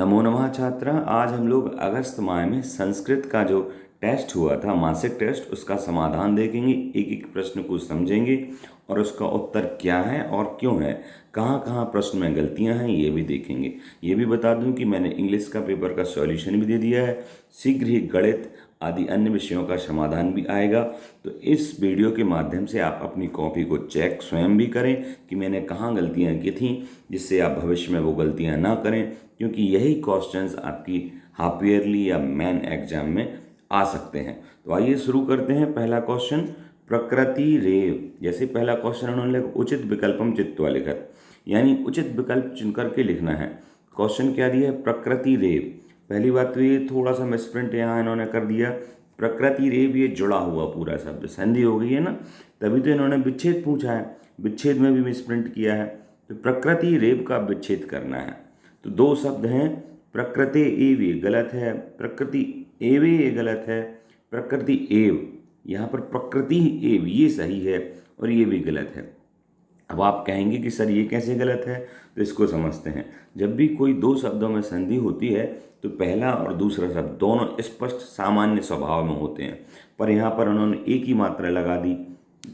नमो नमः छात्रा। आज हम लोग अगस्त माह में संस्कृत का जो टेस्ट हुआ था, मासिक टेस्ट, उसका समाधान देखेंगे। एक एक प्रश्न को समझेंगे और उसका उत्तर क्या है और क्यों है, कहाँ कहाँ प्रश्न में गलतियाँ हैं, ये भी देखेंगे। ये भी बता दूं कि मैंने इंग्लिश का पेपर का सॉल्यूशन भी दे दिया है। शीघ्र ही गणित आदि अन्य विषयों का समाधान भी आएगा। तो इस वीडियो के माध्यम से आप अपनी कॉपी को चेक स्वयं भी करें कि मैंने कहाँ गलतियाँ की थी, जिससे आप भविष्य में वो गलतियाँ ना करें, क्योंकि यही क्वेश्चंस आपकी हाफ ईयरली या मेन एग्जाम में आ सकते हैं। तो आइए शुरू करते हैं। पहला क्वेश्चन, प्रकृति रेव। जैसे पहला क्वेश्चन उन्होंने उचित विकल्पम चित्वा लिखत, यानी उचित विकल्प चुन करके लिखना है। क्वेश्चन क्या दिया है? प्रकृति रेव। पहली बात तो ये थोड़ा सा मिसप्रिंट यहाँ इन्होंने कर दिया। प्रकृति रेव ये जुड़ा हुआ पूरा शब्द, संधि हो गई है ना, तभी तो इन्होंने विच्छेद पूछा है। विच्छेद में भी मिसप्रिंट किया है। तो प्रकृति रेव का विच्छेद करना है। तो दो शब्द हैं, प्रकृति एव ये गलत है, प्रकृति एवे ये गलत है, प्रकृति एव, यहाँ पर प्रकृति एव ये सही है और ये भी गलत है। अब आप कहेंगे कि सर ये कैसे गलत है, तो इसको समझते हैं। जब भी कोई दो शब्दों में संधि होती है तो पहला और दूसरा शब्द दोनों स्पष्ट सामान्य स्वभाव में होते हैं, पर यहाँ पर उन्होंने एक ही मात्रा लगा दी,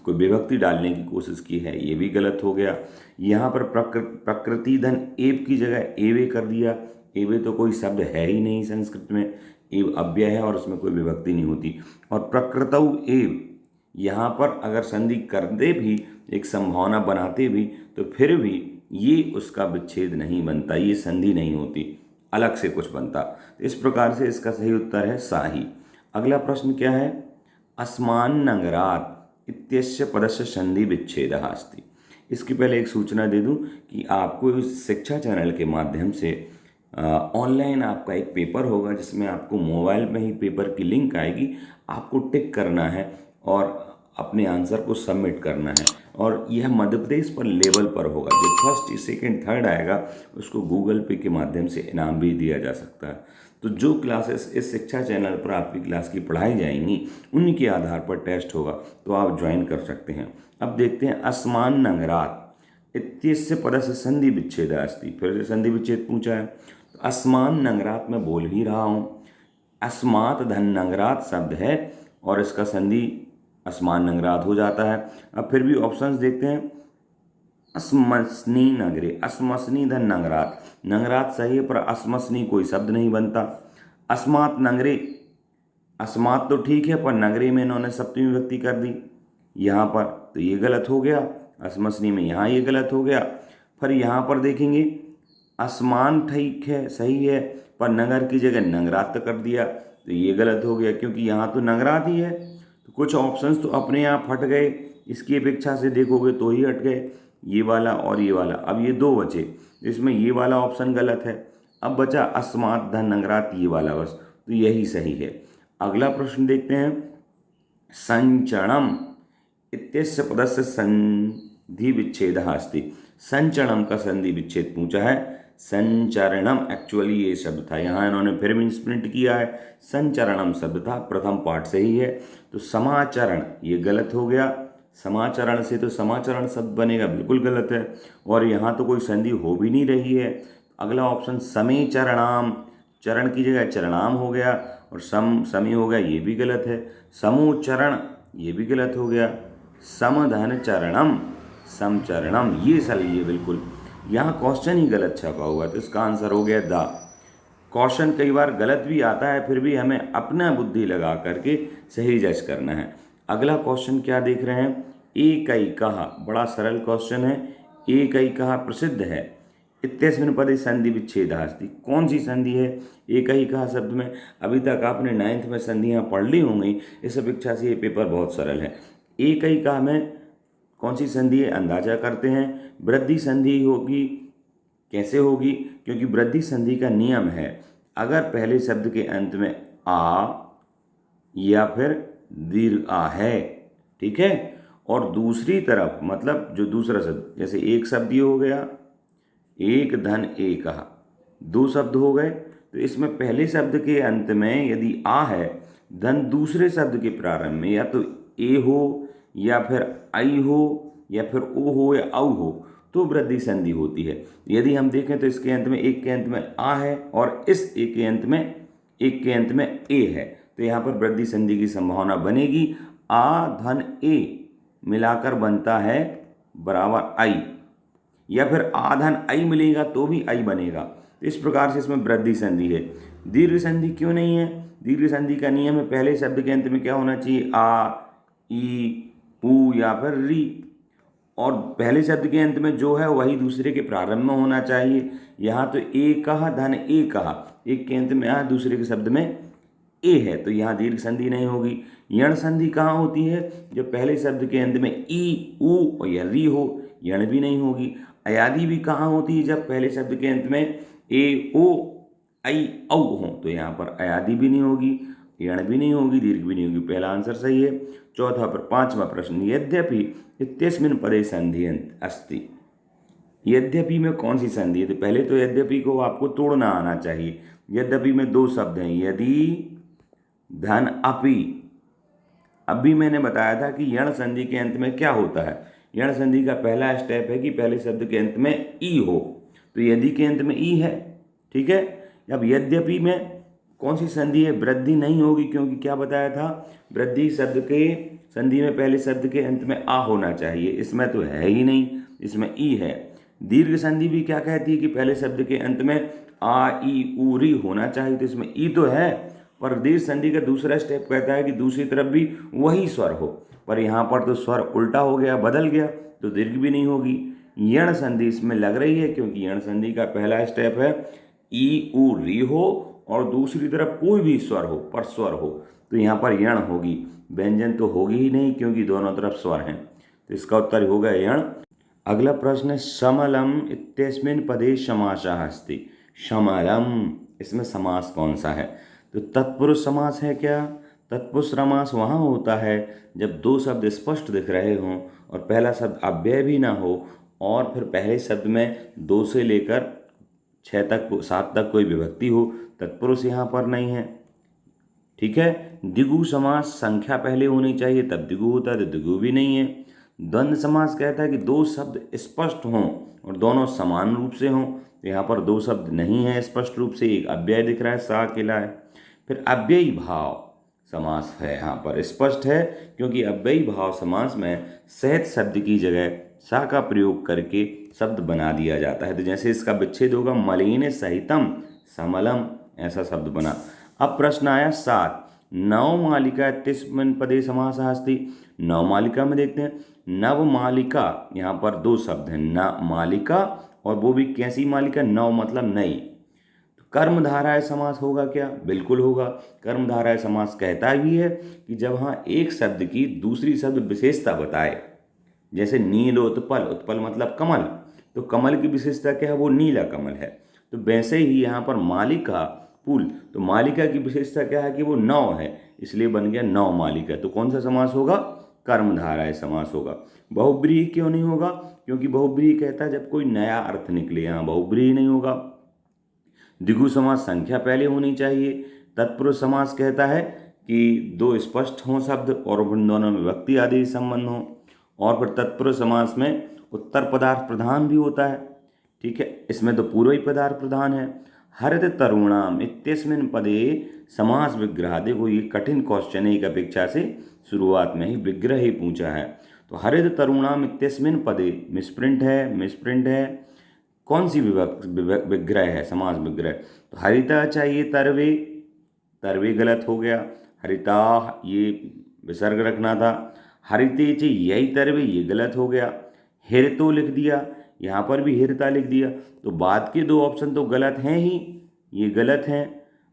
कोई विभक्ति डालने की कोशिश की है, ये भी गलत हो गया। यहाँ पर प्रकृति धन एव की जगह एवे कर दिया। एवे तो कोई शब्द है ही नहीं संस्कृत में, एव अव्यय है और उसमें कोई विभक्ति नहीं होती। और प्रकृतौ एव, यहाँ पर अगर संधि करते भी, एक संभावना बनाते भी, तो फिर भी ये उसका विच्छेद नहीं बनता, ये संधि नहीं होती, अलग से कुछ बनता। तो इस प्रकार से इसका सही उत्तर है साही। अगला प्रश्न क्या है? अस्मान नगरात इत्यस्य पदस्य संधि विच्छेदः अस्ति। इसके पहले एक सूचना दे दूं कि आपको इस शिक्षा चैनल के माध्यम से ऑनलाइन आपका एक पेपर होगा, जिसमें आपको मोबाइल में ही पेपर की लिंक आएगी, आपको टिक करना है और अपने आंसर को सबमिट करना है। और यह मध्य प्रदेश पर लेवल पर होगा। जो फर्स्ट सेकंड थर्ड आएगा उसको गूगल पे के माध्यम से इनाम भी दिया जा सकता है। तो जो क्लासेस इस शिक्षा चैनल पर आपकी क्लास की पढ़ाई जाएंगी, उन्हीं के आधार पर टेस्ट होगा, तो आप ज्वाइन कर सकते हैं। अब देखते हैं, अस्मान नगरात इत्यस्य पदस्य संधि विच्छेद अस्ति। फिर से संधि विच्छेद पूछा है। तो अस्मान नगरात में बोल ही रहा हूँ, अस्मात धन नगरात शब्द है और इसका संधि अस्मान नगरात हो जाता है। अब फिर भी ऑप्शंस देखते हैं। अस्मस्नी नगरे, अस्मस्नी धन नगरात, नगरात सही है पर अस्मस्नी कोई शब्द नहीं बनता। अस्मात नगरे, अस्मात तो ठीक है पर नगरे में इन्होंने सप्तमी विभक्ति कर दी यहाँ पर, तो ये गलत हो गया। अस्मस्नी में यहाँ ये गलत हो गया। फिर यहाँ पर देखेंगे, अस्मान ठीक है, सही है, पर नगर की जगह नगरात कर दिया, तो ये गलत हो गया, क्योंकि यहाँ तो नगरात ही है। तो कुछ ऑप्शंस तो अपने आप हट गए, इसकी अपेक्षा से देखोगे तो ही हट गए, ये वाला और ये वाला। अब ये दो बचे, इसमें ये वाला ऑप्शन गलत है। अब बचा अस्मात धन नगरात, ये वाला बस, तो यही सही है। अगला प्रश्न देखते हैं। संचरणम इत्यस्य पदस्य संधि विच्छेदः अस्ति। संचरणम का संधि विच्छेद पूछा है। संचरणम एक्चुअली ये शब्द था, यहाँ इन्होंने फिर भी स्प्रिंट किया है। संचरणम शब्द था, प्रथम पार्ट से ही है। तो समाचरण ये गलत हो गया। समाचरण से तो समाचरण शब्द बनेगा, बिल्कुल गलत है। और यहाँ तो कोई संधि हो भी नहीं रही है। अगला ऑप्शन समे चरणाम, चरण की जगह चरणाम हो गया, और समी हो गया, ये भी गलत है। समोचरण ये भी गलत हो गया। समधन चरणम, समचरणम ये सही है बिल्कुल। यहाँ क्वेश्चन ही गलत छपा हुआ, तो इसका आंसर हो गया द। क्वेश्चन कई बार गलत भी आता है, फिर भी हमें अपना बुद्धि लगा करके सही जज करना है। अगला क्वेश्चन क्या देख रहे हैं? एकैकः, बड़ा सरल क्वेश्चन है। एकैकः प्रसिद्ध है, इत्यस्मिन् पदे संधि विच्छेदः अस्ति। कौन सी संधि है एकैकः शब्द में? अभी तक आपने 9th में संधियाँ पढ़ ली होंगी, इस अपेक्षा से ये पेपर बहुत सरल है। एकैकः में कौन सी संधि है अंदाजा करते हैं। वृद्धि संधि होगी। कैसे होगी? क्योंकि वृद्धि संधि का नियम है, अगर पहले शब्द के अंत में आ या फिर दीर्घ आ है, ठीक है, और दूसरी तरफ मतलब जो दूसरा शब्द, जैसे एक शब्द ये हो गया, एक धन एक, दो शब्द हो गए, तो इसमें पहले शब्द के अंत में यदि आ है, धन दूसरे शब्द के प्रारंभ में या तो ए हो या फिर आई हो या फिर ओ हो या औ हो, तो वृद्धि संधि होती है। यदि हम देखें तो इसके अंत में एक के अंत में आ है और इस एक के अंत में ए है, तो यहाँ पर वृद्धि संधि की संभावना बनेगी। आ धन ए मिलाकर बनता है बराबर आई, या फिर आ धन आई मिलेगा तो भी आई बनेगा। तो इस प्रकार से इसमें वृद्धि संधि है। दीर्घ संधि क्यों नहीं है? दीर्घ संधि का नियम है पहले शब्द के अंत में क्या होना चाहिए? आ, ई, ऊ या फिर री, और पहले शब्द के अंत में जो है वही दूसरे के प्रारंभ में होना चाहिए। यहाँ तो ए कहा धन ए कहा, एक के अंत में आ, दूसरे के शब्द में ए है, तो यहाँ दीर्घ संधि नहीं होगी। यण संधि कहाँ होती है? जब पहले शब्द के अंत में ई, ऊ या री हो, यण भी नहीं होगी। अयादि भी कहाँ होती है? जब पहले शब्द के अंत में ए, ओ, आई, औ हो, तो यहाँ पर अयादि भी नहीं होगी, यण भी नहीं होगी, दीर्घ भी नहीं होगी। पहला आंसर सही है। चौथा पर पांचवा प्रश्न, यद्यपि इत्यस्मिन् पदे संधि अस्ति। यद्यपि में कौन सी संधि है? तो पहले तो यद्यपि को आपको तोड़ना आना चाहिए। यद्यपि में दो शब्द हैं, यदि धन अपि। अभी मैंने बताया था कि यण संधि के अंत में क्या होता है। यण संधि का पहला स्टेप है कि पहले शब्द के अंत में ई हो, तो यदि के अंत में ई है, ठीक है। अब यद्यपि में कौन सी संधि है? वृद्धि नहीं होगी, क्योंकि क्या बताया था? वृद्धि शब्द के संधि में पहले शब्द के अंत में आ होना चाहिए, इसमें तो है ही नहीं, इसमें ई है। दीर्घ संधि भी क्या कहती है कि पहले शब्द के अंत में आ, ई, ऊ, री होना चाहिए, तो इसमें ई तो है, पर दीर्घ संधि का दूसरा स्टेप कहता है कि दूसरी तरफ भी वही स्वर हो, पर यहाँ पर तो स्वर उल्टा हो गया, बदल गया, तो दीर्घ भी नहीं होगी। यण संधि इसमें लग रही है, क्योंकि यण संधि का पहला स्टेप है ई, ऊ, री हो और दूसरी तरफ कोई भी स्वर हो, पर स्वर हो, तो यहाँ पर यण होगी। व्यंजन तो होगी ही नहीं, क्योंकि दोनों तरफ स्वर हैं, तो इसका उत्तर होगा यण। अगला प्रश्न है, समलम इत्यस्मिन् पदे समासः अस्ति। समलम, इसमें समास कौन सा है? तो तत्पुरुष समास है क्या? तत्पुरुष समास वहाँ होता है जब दो शब्द स्पष्ट दिख रहे हों और पहला शब्द अव्यय भी ना हो, और फिर पहले शब्द में 2 से लेकर 6 तक 7 तक कोई विभक्ति हो। तत्पुरुष यहाँ पर नहीं है, ठीक है। द्विगु समास संख्या पहले होनी चाहिए, तब द्विगु होता है, तो द्विगु भी नहीं है। द्वंद्व समास कहता है कि 2 शब्द स्पष्ट हों और दोनों समान रूप से हों, तो यहाँ पर 2 शब्द नहीं है स्पष्ट रूप से, एक अव्यय दिख रहा है, सा अकेला है। फिर अव्ययी भाव समास है, यहाँ पर स्पष्ट है, क्योंकि अव्ययी भाव समास में सहित शब्द की जगह सा का प्रयोग करके शब्द बना दिया जाता है। तो जैसे इसका विच्छेद होगा, मलिन सहितम समलम, ऐसा शब्द बना। अब प्रश्न आया 7, नवमालिका इत्यस्मिन् पदे समासः अस्ति। नवमालिका में देखते हैं, नवमालिका, यहाँ पर 2 शब्द हैं, न मालिका, और वो भी कैसी मालिका? नव मतलब नई। तो कर्मधारय समास होगा क्या? बिल्कुल होगा। कर्मधारय समास कहता भी है कि जब हाँ एक शब्द की दूसरी शब्द विशेषता बताए, जैसे नीलोत्पल, उत्पल मतलब कमल, तो कमल की विशेषता क्या है? वो नीला कमल है। तो वैसे ही यहाँ पर मालिका पुल, तो मालिका की विशेषता क्या है? कि वो नौ है, इसलिए बन गया नौ मालिका। तो कौन सा समास होगा? कर्मधारय समास होगा। बहुब्रीहि क्यों नहीं होगा? क्योंकि बहुब्रीहि कहता है जब कोई नया अर्थ निकले, यहाँ बहुब्रीहि नहीं होगा। द्विगु समास संख्या पहले होनी चाहिए। तत्पुरुष समास कहता है कि 2 स्पष्ट हों शब्द और उन दोनों में विभक्ति आदि संबंध हों। और फिर तत्पुरुष समास में उत्तर पदार्थ प्रधान भी होता है, ठीक है, इसमें तो पूर्व ही पदार्थ प्रधान है। हरित तरुणाम इत्यस्मिन् पदे समास विग्रह, देखो ये कठिन क्वेश्चन है, एक अपेक्षा से शुरुआत में ही विग्रह ही पूछा है। तो हरित तरुणाम इत्यस्मिन् पदे मिसप्रिंट है, कौन सी विग्रह है? समास विग्रह। तो हरिता चाहिए तरवे गलत हो गया, हरिता ये विसर्ग रखना था। हरिते चे यही तरवे, ये गलत हो गया। हिरतो लिख दिया, यहाँ पर भी हिरता लिख दिया, तो बाद के 2 ऑप्शन तो गलत हैं ही, ये गलत हैं।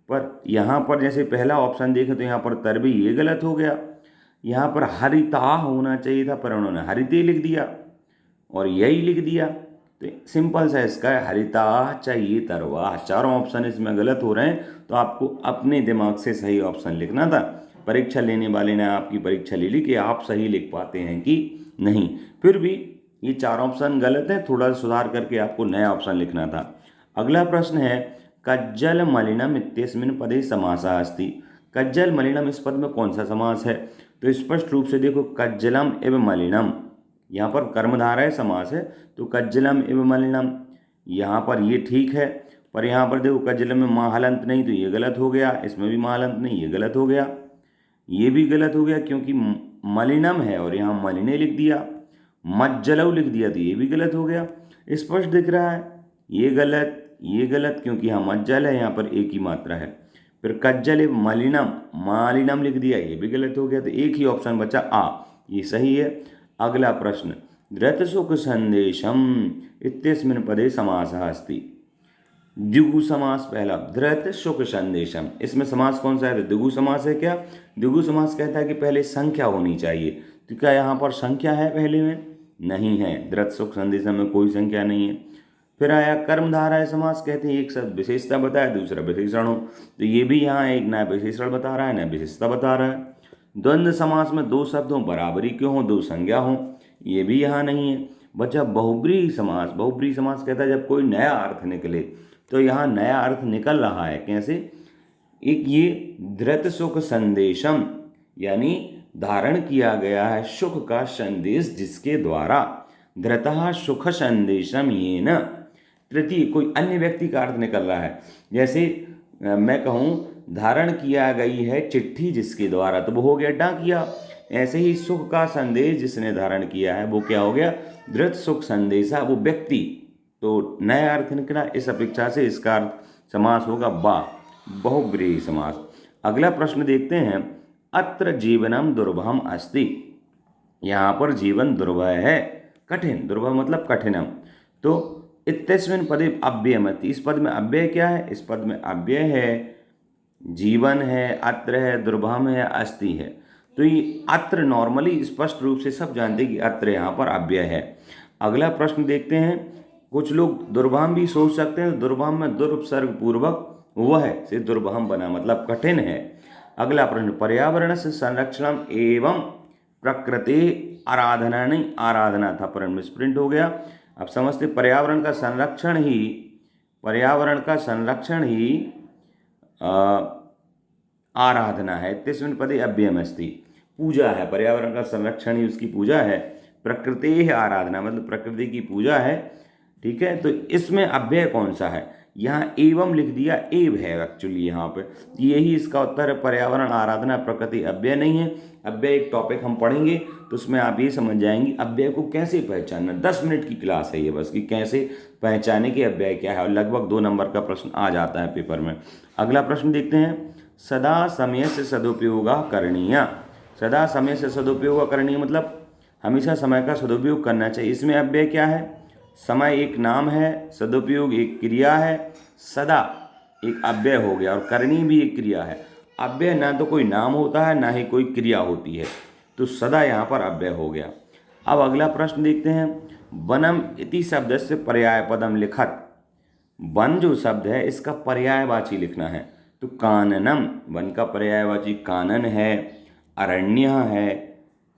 पर यहाँ पर जैसे पहला ऑप्शन देखें तो यहाँ पर तरवे ये गलत हो गया, यहाँ पर हरिता होना चाहिए था, पर उन्होंने हरिते लिख दिया और यही लिख दिया। तो सिंपल सा इसका है, हरिता चाहिए तरवा। 4 ऑप्शन इसमें गलत हो रहे हैं, तो आपको अपने दिमाग से सही ऑप्शन लिखना था। परीक्षा लेने वाले ने आपकी परीक्षा ले ली कि आप सही लिख पाते हैं कि नहीं। फिर भी ये 4 ऑप्शन गलत है, थोड़ा सुधार करके आपको नया ऑप्शन लिखना था। अगला प्रश्न है, कज्जल मलिनम इत्यस्मिन् पदे समासः अस्ति। कज्जल मलिनम, इस पद में कौन सा समास है? तो स्पष्ट रूप से देखो, कज्जलम एवं मलिनम, यहाँ पर कर्मधारय समास है, तो कज्जलम एवं मलिनम, यहाँ पर ये ठीक है। पर यहाँ पर देखो कज्जलम में माँ हलंत नहीं, तो ये गलत हो गया। इसमें भी माँ हलंत नहीं, ये गलत हो गया। ये भी गलत हो गया क्योंकि मलिनम है और यहाँ मलिने लिख दिया। मज्जलऊ लिख दिया तो ये भी गलत हो गया। स्पष्ट दिख रहा है, ये गलत, ये गलत, क्योंकि यहाँ मज्जल है, यहाँ पर एक ही मात्रा है। फिर कज्जल मलिनम, मालिनम लिख दिया, ये भी गलत हो गया। तो एक ही ऑप्शन बचा आ, ये सही है। अगला प्रश्न, धृत सुख संदेशम इत्यस्मिन् पदे समासः अस्ति। द्विगु समास पहला, धृत सुख संदेशम, इसमें समास कौन सा है? तो द्विगु समास है क्या? द्विगु समास कहता है कि पहले संख्या होनी चाहिए, तो क्या यहाँ पर संख्या है पहले में? नहीं है, धृत सुख संदेशम में कोई संख्या नहीं है। फिर आया कर्मधारय समास, कहते हैं एक शब्द विशेषता बताया, दूसरा विशेषण हो, तो ये भी यहाँ एक नया विशेषण बता रहा है, नया विशेषता बता रहा है। द्वंद्व समास में दो शब्द हों, बराबरी क्यों हो, दो संज्ञा हो, ये भी यहाँ नहीं है। बचा बहुब्रीहि समास। बहुब्रीहि समास कहता है जब कोई नया अर्थ निकले, तो यहाँ नया अर्थ निकल रहा है, कैसे? एक ये धृत सुख संदेशम, यानी धारण किया गया है सुख का संदेश जिसके द्वारा, धृतः सुख संदेशम येन, तृतीय कोई अन्य व्यक्ति का अर्थ निकल रहा है। जैसे मैं कहूँ धारण किया गई है चिट्ठी जिसके द्वारा, तो वो हो गया डाकिया। ऐसे ही सुख का संदेश जिसने धारण किया है वो क्या हो गया? धृत सुख संदेशा, वो व्यक्ति। तो नया अर्थ निकला, इस अपेक्षा से इसका अर्थ समास होगा बा, बहुब्रीहि समास। अगला प्रश्न देखते हैं, अत्र जीवनम दुर्भम अस्ति, यहाँ पर जीवन दुर्भय है, कठिन, दुर्भय मतलब कठिनम। तो इत्यस्मिन् पदे अव्ययमति, इस पद में अव्यय क्या है? इस पद में अव्यय है, जीवन है, अत्र है, दुर्भम है, अस्ति है। तो ये अत्र नॉर्मली स्पष्ट रूप से सब जानते हैं कि अत्र यहाँ पर अव्यय है। अगला प्रश्न देखते हैं, कुछ लोग दुर्भम भी सोच सकते हैं, दुर्भम में दुर्पसर्ग पूर्वक वह से दुर्भम बना, मतलब कठिन है। अगला प्रश्न, पर्यावरण से संरक्षण एवं प्रकृति आराधना, नहीं आराधना था पर मिसप्रिंट हो गया। अब समझते, पर्यावरण का संरक्षण ही आराधना है। इत्यस्मिन् पदे अव्ययम् अस्ति, पूजा है, पर्यावरण का संरक्षण ही उसकी पूजा है। प्रकृति आराधना मतलब प्रकृति की पूजा है, ठीक है। तो इसमें अव्यय कौन सा है? यहाँ एवं लिख दिया, एव है एक्चुअली यहाँ पे, यही इसका उत्तर है। पर्यावरण आराधना प्रकृति अव्यय नहीं है। अव्यय एक टॉपिक हम पढ़ेंगे तो उसमें आप ये समझ जाएंगे अव्यय को कैसे पहचानना। 10 मिनट की क्लास है ये बस, कि कैसे पहचाने कि अव्यय क्या है, और लगभग 2 नंबर का प्रश्न आ जाता है पेपर में। अगला प्रश्न देखते हैं, सदा समय से सदुपयोग करणीय। सदा समय से सदुपयोग करणीय मतलब हमेशा समय का सदुपयोग करना चाहिए। इसमें अव्यय क्या है? समय एक नाम है, सदुपयोग एक क्रिया है, सदा एक अव्यय हो गया, और करनी भी एक क्रिया है। अव्यय ना तो कोई नाम होता है ना ही कोई क्रिया होती है, तो सदा यहाँ पर अव्यय हो गया। अब अगला प्रश्न देखते हैं, वनम इति शब्द से पर्याय पदम लिखत। वन जो शब्द है इसका पर्यायवाची लिखना है, तो काननम, वन का पर्यायवाची कानन है, अरण्य है।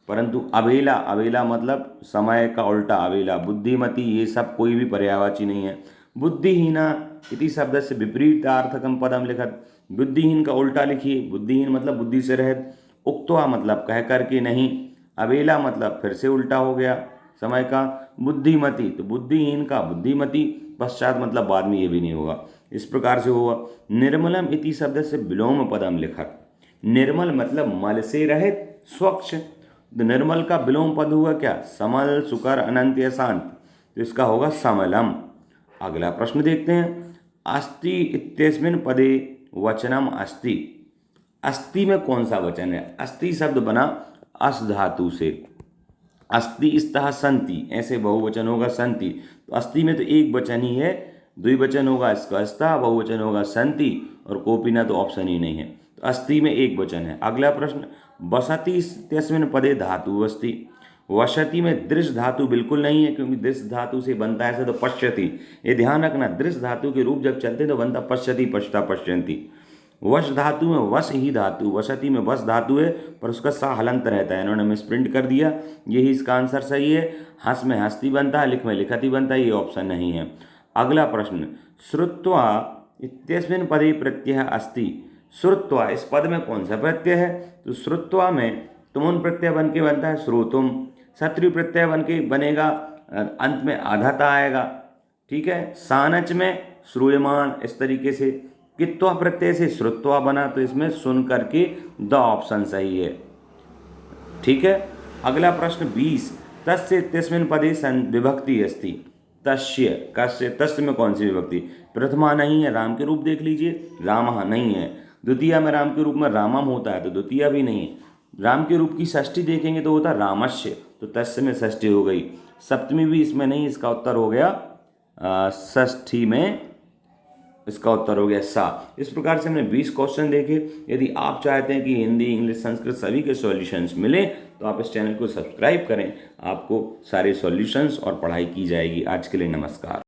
परंतु अवेला, अवेला मतलब समय का उल्टा अवेला, बुद्धिमती, ये सब कोई भी पर्यायवाची नहीं है। बुद्धिहीना इति शब्द से विपरीतार्थकम पदम लिखत। बुद्धिहीन का उल्टा लिखिए, बुद्धिहीन मतलब बुद्धि से रहित। उक्त्वा मतलब कह करके नहीं। अवेला मतलब फिर से उल्टा हो गया समय का। बुद्धिमती तो बुद्धिहीन का बुद्धिमती, पश्चात मतलब बाद में ये भी नहीं होगा, इस प्रकार से होगा। निर्मलम इति शब्द से विलोम पदम लिखत। निर्मल मतलब मल से रहित, स्वच्छ। निर्मल का विलोम पद हुआ क्या? समल, सुकर, अनंत या शांत, तो इसका होगा समलम। अगला प्रश्न देखते हैं, अस्ति इत्यस्मिन् पदे वचनम अस्ति। अस्ति में कौन सा वचन है? अस्ति शब्द बना अस धातु से। अस्ति स्तः सन्ति, ऐसे बहुवचन होगा सन्ति। तो अस्ति में तो एक वचन ही है, द्विवचन होगा इसका स्तः, बहुवचन होगा सन्ति, और कोपिना तो ऑप्शन ही नहीं है, तो अस्ति में एक वचन है। अगला प्रश्न, वसति इत्यस्मिन् पदे धातु अस्ति। वसति में दृश्य धातु बिल्कुल नहीं है, क्योंकि दृश्य धातु से बनता है ऐसे तो पश्यति, ये ध्यान रखना, दृश्य धातु के रूप जब चलते तो बनता पश्यति, पश्यता, पश्यन्ति। वश धातु में वश ही धातु, वसति में वश धातु है पर उसका सा हलंत रहता है, इन्होंने मिसप्रिंट कर दिया, यही इसका आंसर सही है। हंस में हस्ती बनता है, लिख में लिखति बनता है, ये ऑप्शन नहीं है। अगला प्रश्न, श्रुत्वा इत्यस्मिन् पदे प्रत्यय अस्ति। श्रुत्वा इस पद में कौन सा प्रत्यय है? तो श्रुत्वा में तुमुन प्रत्यय बन के बनता है श्रोतुम। शत्रु प्रत्यय बन के बनेगा, अंत में आधाता आएगा। ठीक है, सानच में श्रूयमाण, इस तरीके से। कित्वा प्रत्यय से श्रुत्वा बना, तो इसमें सुन करके द ऑप्शन सही है। ठीक है, अगला प्रश्न 20, तस्य इत्यस्मिन् पदे विभक्ति अस्ति। तस्य, कस्य, तस्य में कौन सी विभक्ति? प्रथमा नहीं है, राम के रूप देख लीजिए, रामः नहीं है। द्वितीया में राम के रूप में रामम होता है, तो द्वितीया भी नहीं है। राम के रूप की षष्ठी देखेंगे तो होता रामस्य, तो तस्य में षष्ठी हो गई। सप्तमी भी इसमें नहीं, इसका उत्तर हो गया षष्ठी में, इसका उत्तर हो गया सा। इस प्रकार से हमने 20 क्वेश्चन देखे। यदि आप चाहते हैं कि हिंदी, इंग्लिश, संस्कृत सभी के सॉल्यूशंस मिले तो आप इस चैनल को सब्सक्राइब करें, आपको सारे सॉल्यूशंस और पढ़ाई की जाएगी। आज के लिए नमस्कार।